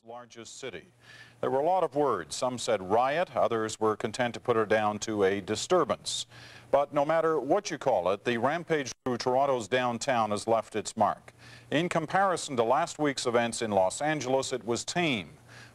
largest city. There were a lot of words. Some said riot, others were content to put it down to a disturbance. But no matter what you call it, the rampage through Toronto's downtown has left its mark. In comparison to last week's events in Los Angeles, it was tame.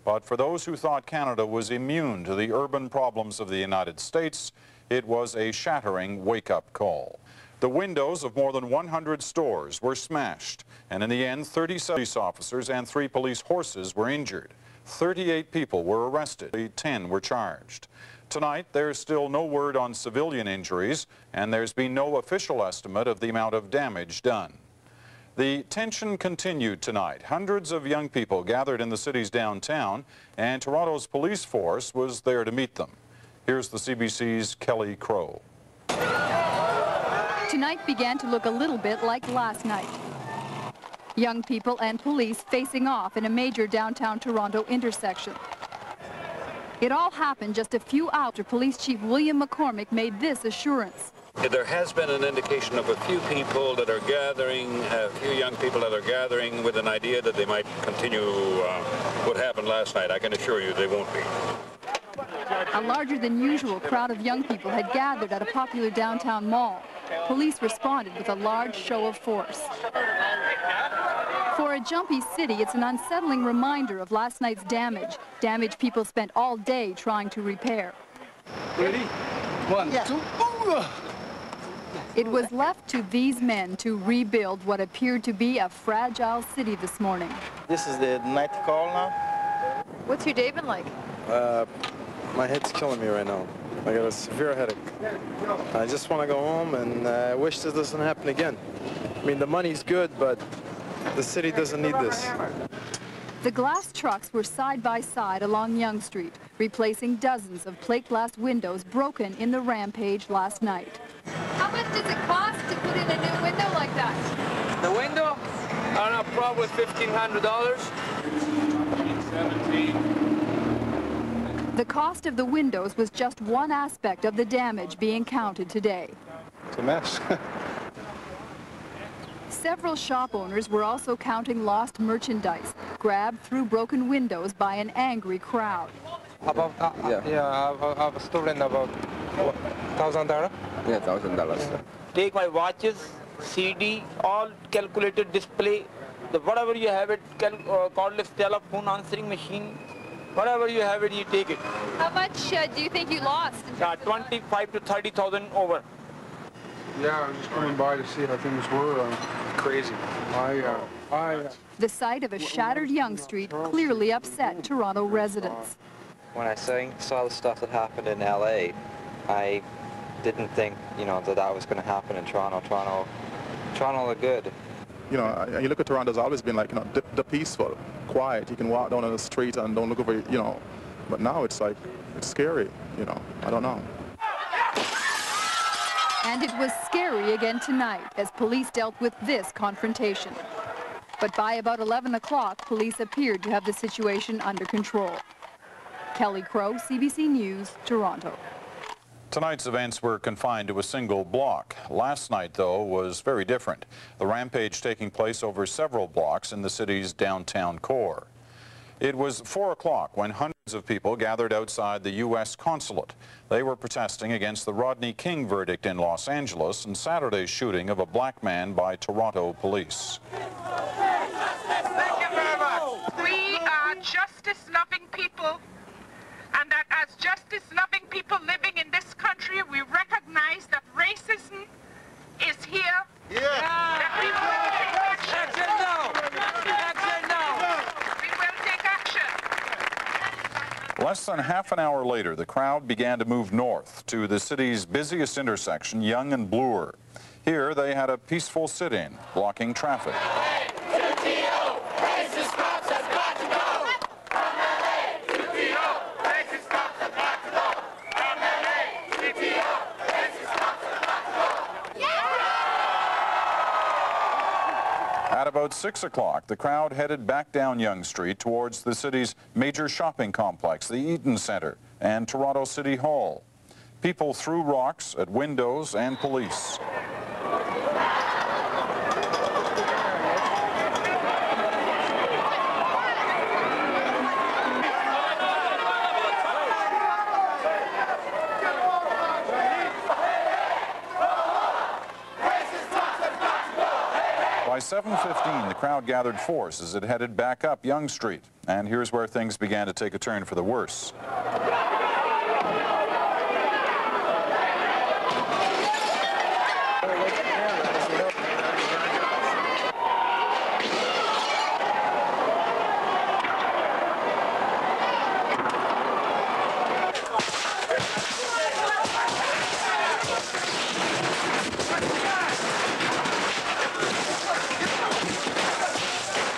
But for those who thought Canada was immune to the urban problems of the United States, it was a shattering wake-up call. The windows of more than 100 stores were smashed, and in the end, 37 police officers and 3 police horses were injured. 38 people were arrested, 10 were charged. Tonight, there's still no word on civilian injuries, and there's been no official estimate of the amount of damage done. The tension continued tonight. Hundreds of young people gathered in the city's downtown, and Toronto's police force was there to meet them. Here's the CBC's Kelly Crow. Tonight began to look a little bit like last night. Young people and police facing off in a major downtown Toronto intersection. It all happened just a few hours after Police Chief William McCormick made this assurance. There has been an indication of a few people that are gathering, a few young people that are gathering with an idea that they might continue what happened last night. I can assure you they won't be. A larger than usual crowd of young people had gathered at a popular downtown mall. Police responded with a large show of force. For a jumpy city, it's an unsettling reminder of last night's damage people spent all day trying to repair. Ready? 1, 2, It was left to these men to rebuild what appeared to be a fragile city this morning. This is the night call now. What's your day been like? My head's killing me right now. I got a severe headache. I just want to go home, and I wish this doesn't happen again. I mean, the money's good, but the city doesn't need this. The glass trucks were side by side along Yonge Street, replacing dozens of plate glass windows broken in the rampage last night. How much does it cost to put in a new window like that? The window? I don't know, probably $1,500. 17. The cost of the windows was just one aspect of the damage being counted today. It's a mess. Several shop owners were also counting lost merchandise, grabbed through broken windows by an angry crowd. About, I've stolen about $1,000. Yeah, $1,000. Take my watches, CD, all calculated display, whatever you have it, cordless telephone, answering machine, whatever you have it, you take it. How much do you think you lost? 25 to 30,000 over. Yeah, I was just coming by to see how things were. Crazy. The sight of a shattered Yonge Street clearly upset Toronto residents. When I saw the stuff that happened in LA, I didn't think, that was going to happen in Toronto. Toronto looked good. You look at Toronto, it's always been like, the peaceful, quiet. You can walk down on the street and don't look over, But now it's like, it's scary, I don't know. And it was scary again tonight as police dealt with this confrontation. But by about 11 o'clock, police appeared to have the situation under control. Kelly Crow, CBC News, Toronto. Tonight's events were confined to a single block. Last night, though, was very different. The rampage taking place over several blocks in the city's downtown core. It was 4 o'clock when hundreds of people gathered outside the U.S. consulate. They were protesting against the Rodney King verdict in Los Angeles and Saturday's shooting of a black man by Toronto police. Thank you very much. We are justice-loving people, and that as justice-loving people living in this country, we recognize that racism is here. Yeah. That we will take action. We will take action. Less than half an hour later, the crowd began to move north to the city's busiest intersection, Yonge and Bloor. Here, they had a peaceful sit-in, blocking traffic. At about 6 o'clock, the crowd headed back down Yonge Street towards the city's major shopping complex, the Eaton Centre, and Toronto City Hall. People threw rocks at windows and police. 7:15, the crowd gathered force as it headed back up Yonge Street. And here's where things began to take a turn for the worse.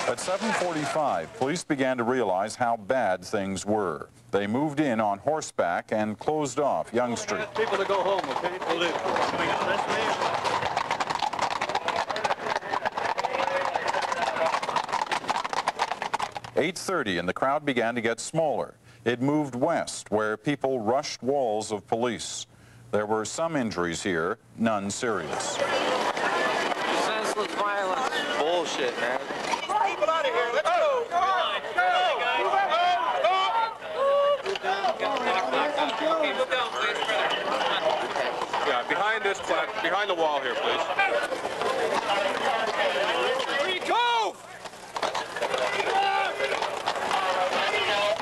At 7:45, police began to realize how bad things were. They moved in on horseback and closed off Yonge Street. People to go home, okay? We'll do. 8:30, and the crowd began to get smaller. It moved west, where people rushed walls of police. There were some injuries here, none serious. Senseless violence. Bullshit, man. People out of here. Let's go. Come on. Yeah, behind this behind the wall here, please.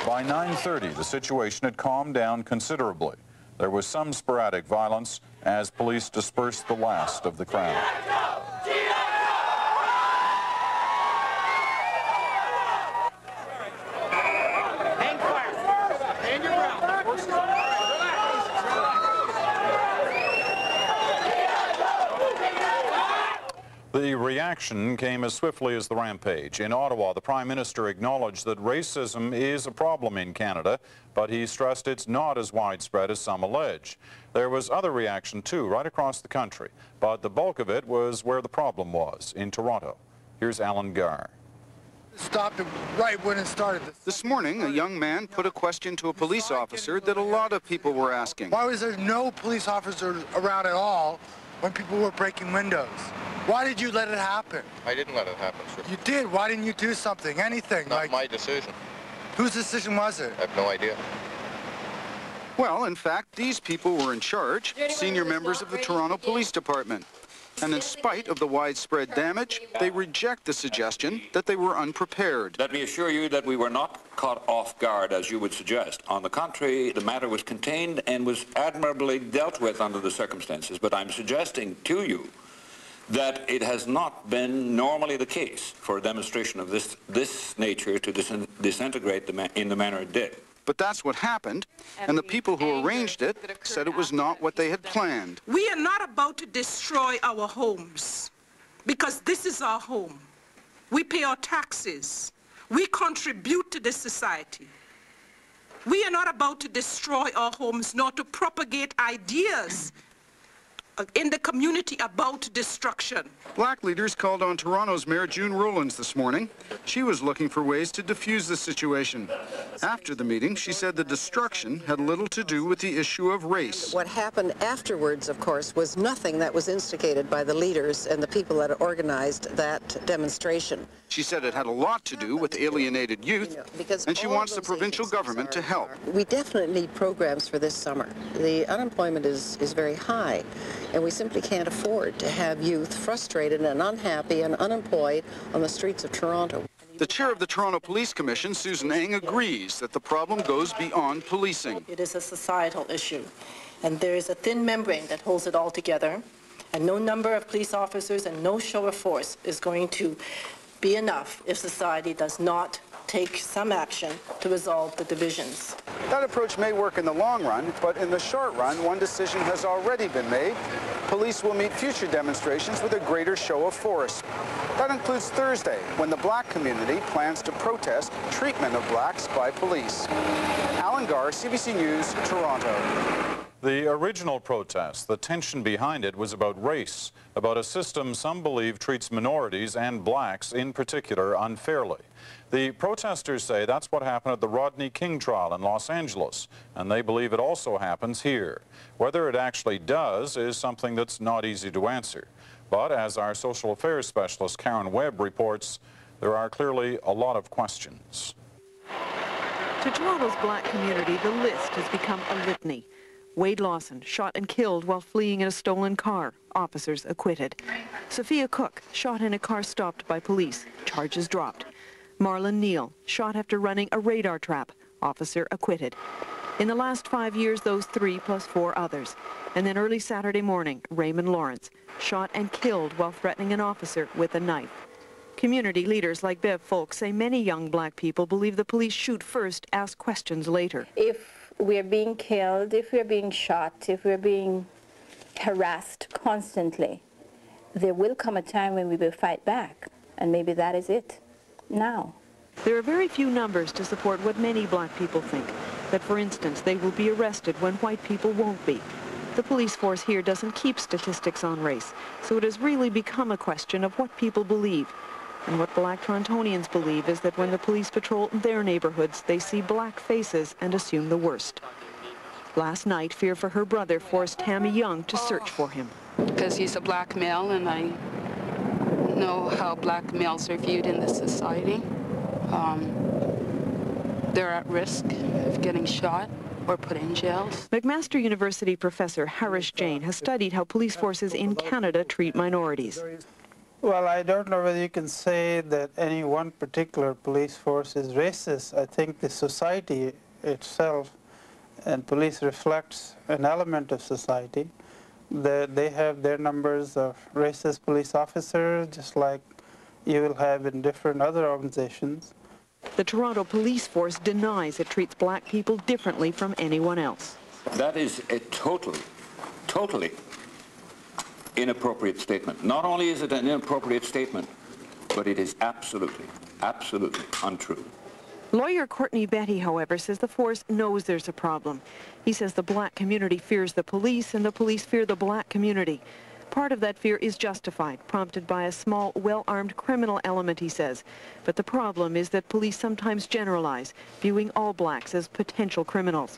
By 9:30, the situation had calmed down considerably. There was some sporadic violence as police dispersed the last of the crowd. The reaction came as swiftly as the rampage. In Ottawa, the Prime Minister acknowledged that racism is a problem in Canada, but he stressed it's not as widespread as some allege. There was other reaction, too, right across the country, but the bulk of it was where the problem was, in Toronto. Here's Alan Garr. Stopped it right when it started. This morning, a young man put a question to a police officer that a lot of people were asking. Why was there no police officers around at all when people were breaking windows? Why did you let it happen? I didn't let it happen, sir. You did. Why didn't you do something? Anything? Not my decision. Whose decision was it? I have no idea. Well, in fact, these people were in charge, senior members of the Toronto Police Department. And in spite of the widespread damage, they reject the suggestion that they were unprepared. Let me assure you that we were not caught off guard, as you would suggest. On the contrary, the matter was contained and was admirably dealt with under the circumstances. But I'm suggesting to you that it has not been normally the case for a demonstration of this nature to disintegrate in the manner it did. But that's what happened, and the people who arranged it said it was not what they had planned. We are not about to destroy our homes, because this is our home. We pay our taxes. We contribute to this society. We are not about to destroy our homes, nor to propagate ideas in the community about destruction. Black leaders called on Toronto's Mayor June Rowlands this morning. She was looking for ways to defuse the situation. After the meeting, she said the destruction had little to do with the issue of race. What happened afterwards, of course, was nothing that was instigated by the leaders and the people that organized that demonstration. She said it had a lot to do with alienated youth, and she wants the provincial government to help. We definitely need programs for this summer. The unemployment is very high, and we simply can't afford to have youth frustrated and unhappy and unemployed on the streets of Toronto. The chair of the Toronto Police Commission, Susan Eng, agrees that the problem goes beyond policing. It is a societal issue, and there is a thin membrane that holds it all together, and no number of police officers and no show of force is going to be enough if society does not take some action to resolve the divisions. That approach may work in the long run, but in the short run, one decision has already been made. Police will meet future demonstrations with a greater show of force. That includes Thursday, when the black community plans to protest treatment of blacks by police. Alan Garr, CBC News, Toronto. The original protest, the tension behind it was about race, about a system some believe treats minorities and blacks in particular unfairly. The protesters say that's what happened at the Rodney King trial in Los Angeles, and they believe it also happens here. Whether it actually does is something that's not easy to answer. But as our social affairs specialist Karen Webb reports, there are clearly a lot of questions. To Toronto's black community, the list has become a litany. Wade Lawson, shot and killed while fleeing in a stolen car. Officers acquitted. Sophia Cook, shot in a car stopped by police. Charges dropped. Marlon Neal, shot after running a radar trap. Officer acquitted. In the last 5 years, those 3 plus 4 others. And then early Saturday morning, Raymond Lawrence, shot and killed while threatening an officer with a knife. Community leaders like Bev Folk say many young black people believe the police shoot first, ask questions later. If we're being killed, if we're being shot, if we're being harassed constantly, there will come a time when we will fight back. And maybe that is it now. There are very few numbers to support what many black people think, that, for instance, they will be arrested when white people won't be. The police force here doesn't keep statistics on race, so it has really become a question of what people believe. And what black Torontonians believe is that when the police patrol their neighborhoods, they see black faces and assume the worst. Last night, fear for her brother forced Tammy Young to search for him. Because he's a black male, and I know how black males are viewed in this society. They're at risk of getting shot or put in jails. McMaster University professor Harish Jain has studied how police forces in Canada treat minorities. Well, I don't know whether you can say that any one particular police force is racist. I think the society itself and police reflects an element of society. They have their numbers of racist police officers, just like you will have in different other organizations. The Toronto police force denies it treats black people differently from anyone else. That is a totally inappropriate statement. Not only is it an inappropriate statement, but it is absolutely untrue. Lawyer Courtney Betty, however, says the force knows there's a problem. He says the black community fears the police and the police fear the black community. Part of that fear is justified, prompted by a small, well-armed criminal element, he says. But the problem is that police sometimes generalize, viewing all blacks as potential criminals.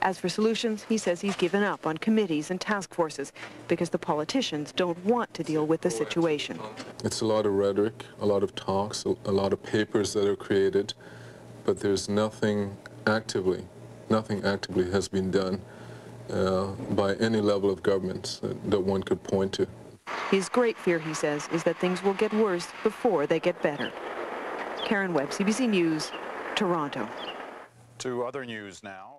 As for solutions, he says he's given up on committees and task forces because the politicians don't want to deal with the situation. It's a lot of rhetoric, a lot of talks, a lot of papers that are created, but there's nothing actively has been done by any level of government that one could point to. His great fear, he says, is that things will get worse before they get better. Karen Webb, CBC News, Toronto. To other news now.